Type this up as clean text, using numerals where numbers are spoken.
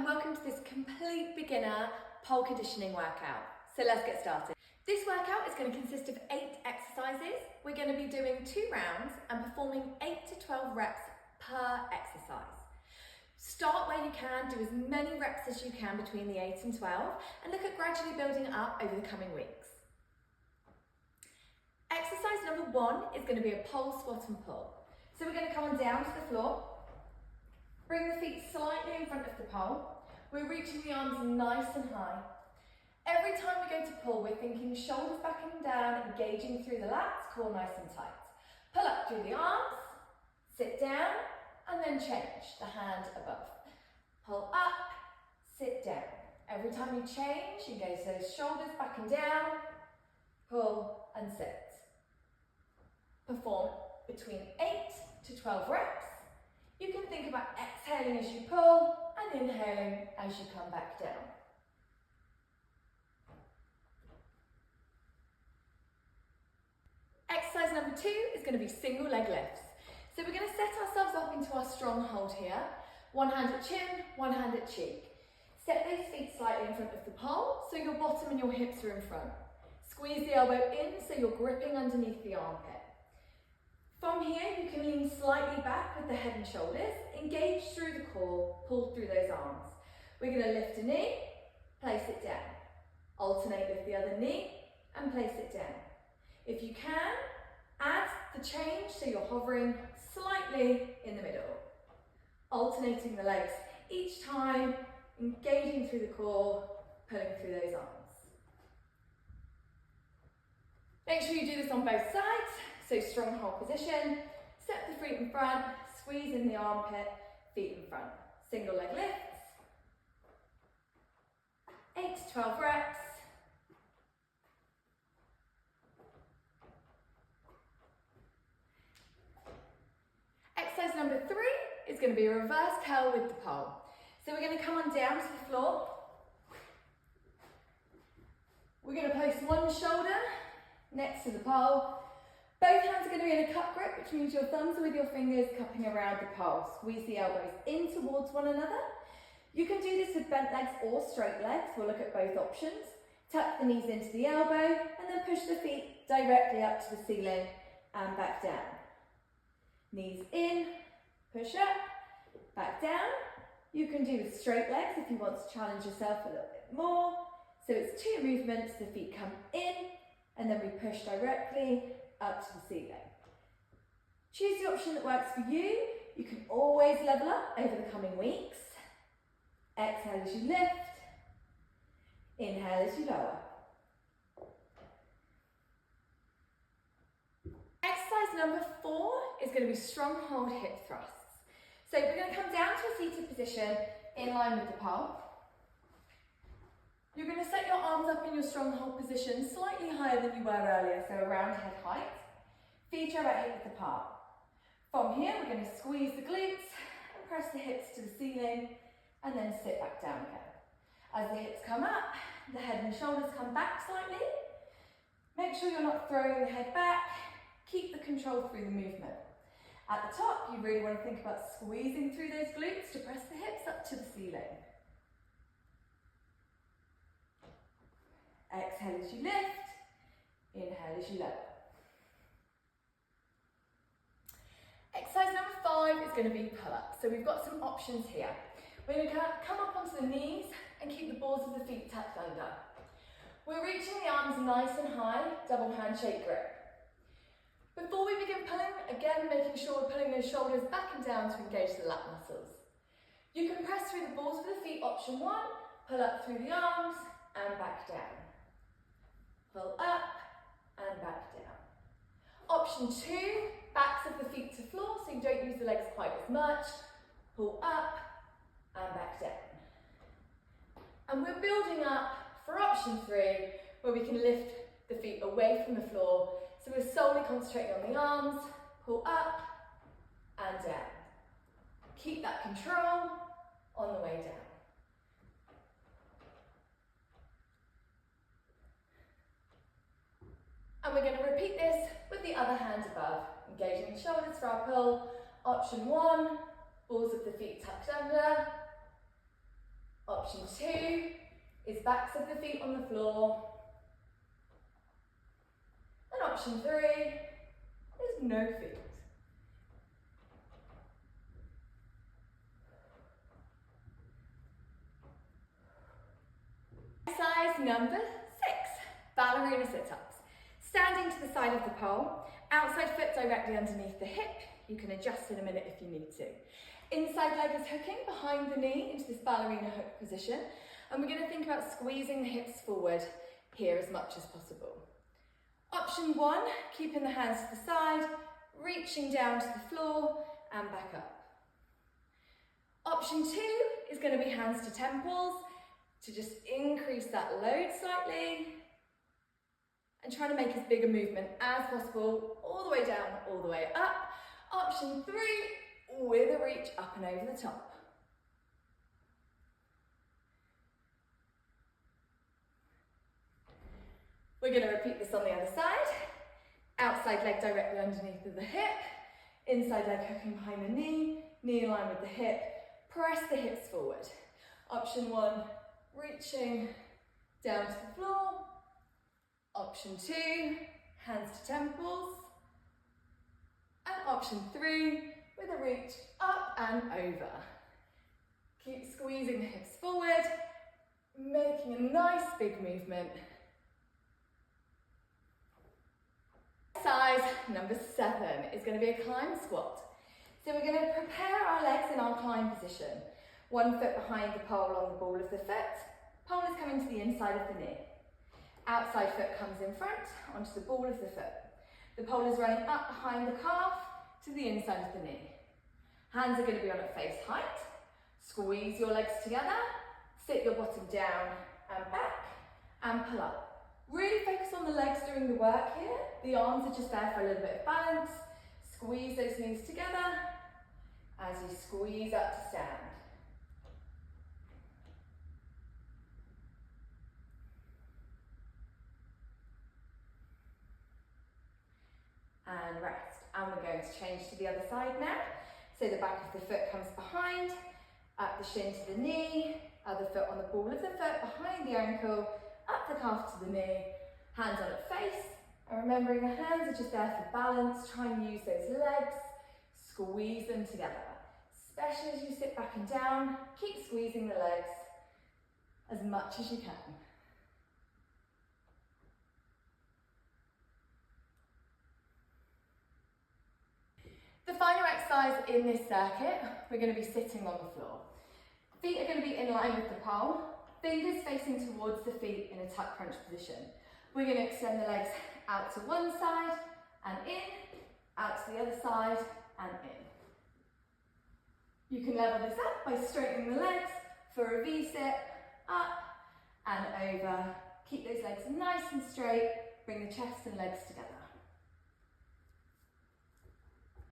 welcome to this complete beginner pole conditioning workout. So let's get started. This workout is going to consist of 8 exercises. We're going to be doing 2 rounds and performing 8 to 12 reps per exercise. Start where you can, do as many reps as you can between the 8 and 12 and look at gradually building it up over the coming weeks. Exercise number 1 is going to be a pole squat and pull. So we're going to come on down to the floor. Bring the feet slightly in front of the pole. We're reaching the arms nice and high. Every time we go to pull, we're thinking shoulders back and down, engaging through the lats, core nice and tight. Pull up through the arms, sit down, and then change the hand above. Pull up, sit down. Every time you change, engage those shoulders back and down, pull and sit. Perform between 8 to 12 reps. You can think about exhaling as you pull and inhaling as you come back down. Exercise number 2 is going to be single leg lifts. So we're going to set ourselves up into our stronghold here. One hand at chin, one hand at cheek. Step those feet slightly in front of the pole so your bottom and your hips are in front. Squeeze the elbow in so you're gripping underneath the armpit. From here, you can lean slightly back with the head and shoulders, engage through the core, pull through those arms. We're going to lift a knee, place it down. Alternate with the other knee and place it down. If you can, add the change so you're hovering slightly in the middle. Alternating the legs each time, engaging through the core, pulling through those arms. Make sure you do this on both sides. So stronghold position, step the feet in front, squeeze in the armpit, feet in front. Single leg lifts, 8 to 12 reps. Exercise number 3 is going to be a reverse curl with the pole. So we're going to come on down to the floor. We're going to place one shoulder next to the pole. Both hands are going to be in a cup grip, which means your thumbs are with your fingers cupping around the pole. Squeeze the elbows in towards one another. You can do this with bent legs or straight legs. We'll look at both options. Tuck the knees into the elbow and then push the feet directly up to the ceiling and back down. Knees in, push up, back down. You can do with straight legs if you want to challenge yourself a little bit more. So it's 2 movements, the feet come in and then we push directly up to the ceiling. Choose the option that works for you. You can always level up over the coming weeks. Exhale as you lift. Inhale as you lower. Exercise number 4 is going to be stronghold hip thrusts. So we're going to come down to a seated position in line with the pole. You're going to set your arms up in your stronghold position slightly higher than you were earlier, so around head height. Feet are about hip width apart. From here, we're going to squeeze the glutes and press the hips to the ceiling and then sit back down again. As the hips come up, the head and shoulders come back slightly. Make sure you're not throwing the head back. Keep the control through the movement. At the top, you really want to think about squeezing through those glutes to press the hips up to the ceiling. Exhale as you lift, inhale as you lower. Exercise number 5 is going to be pull-ups. So we've got some options here. We're going to come up onto the knees and keep the balls of the feet tucked under. We're reaching the arms nice and high, double handshake grip. Before we begin pulling, again making sure we're pulling those shoulders back and down to engage the lat muscles. You can press through the balls of the feet, option 1, pull up through the arms and back down. Pull up and back down. Option 2, backs of the feet to floor so you don't use the legs quite as much. Pull up and back down. And we're building up for option 3 where we can lift the feet away from the floor. So we're solely concentrating on the arms. Pull up and down. Keep that control on the way down. And we're going to repeat this with the other hand above, engaging the shoulders for our pull. Option 1, balls of the feet tucked under. Option 2 is backs of the feet on the floor. And option 3 is no feet. Exercise number 6, ballerina sit-ups. Standing to the side of the pole, outside foot directly underneath the hip. You can adjust in a minute if you need to. Inside leg is hooking behind the knee into this ballerina hook position. And we're going to think about squeezing the hips forward here as much as possible. Option 1, keeping the hands to the side, reaching down to the floor and back up. Option 2 is going to be hands to temples to just increase that load slightly and try to make as big a movement as possible, all the way down, all the way up. Option 3, with a reach up and over the top. We're going to repeat this on the other side. Outside leg directly underneath of the hip, inside leg hooking behind the knee in line with the hip, press the hips forward. Option 1, reaching down to the floor. Option 2, hands to temples. And option 3, with a reach up and over. Keep squeezing the hips forward, making a nice big movement. Exercise number 7 is going to be a climb squat. So we're going to prepare our legs in our climb position. One foot behind the pole on the ball of the foot. Pole is coming to the inside of the knee. Outside foot comes in front onto the ball of the foot. The pole is running up behind the calf to the inside of the knee. Hands are going to be on at face height. Squeeze your legs together. Sit your bottom down and back and pull up. Really focus on the legs during the work here. The arms are just there for a little bit of balance. Squeeze those knees together as you squeeze up to stand. And rest. And we're going to change to the other side now. So the back of the foot comes behind, up the shin to the knee, other foot on the ball of the foot, behind the ankle, up the calf to the knee, hands on at face. And remembering the hands are just there for balance. Try and use those legs, squeeze them together. Especially as you sit back and down, keep squeezing the legs as much as you can. The final exercise in this circuit, we're going to be sitting on the floor. Feet are going to be in line with the pole, fingers facing towards the feet in a tuck crunch position. We're going to extend the legs out to one side and in, out to the other side and in. You can level this up by straightening the legs for a V-sit, up and over. Keep those legs nice and straight, bring the chest and legs together.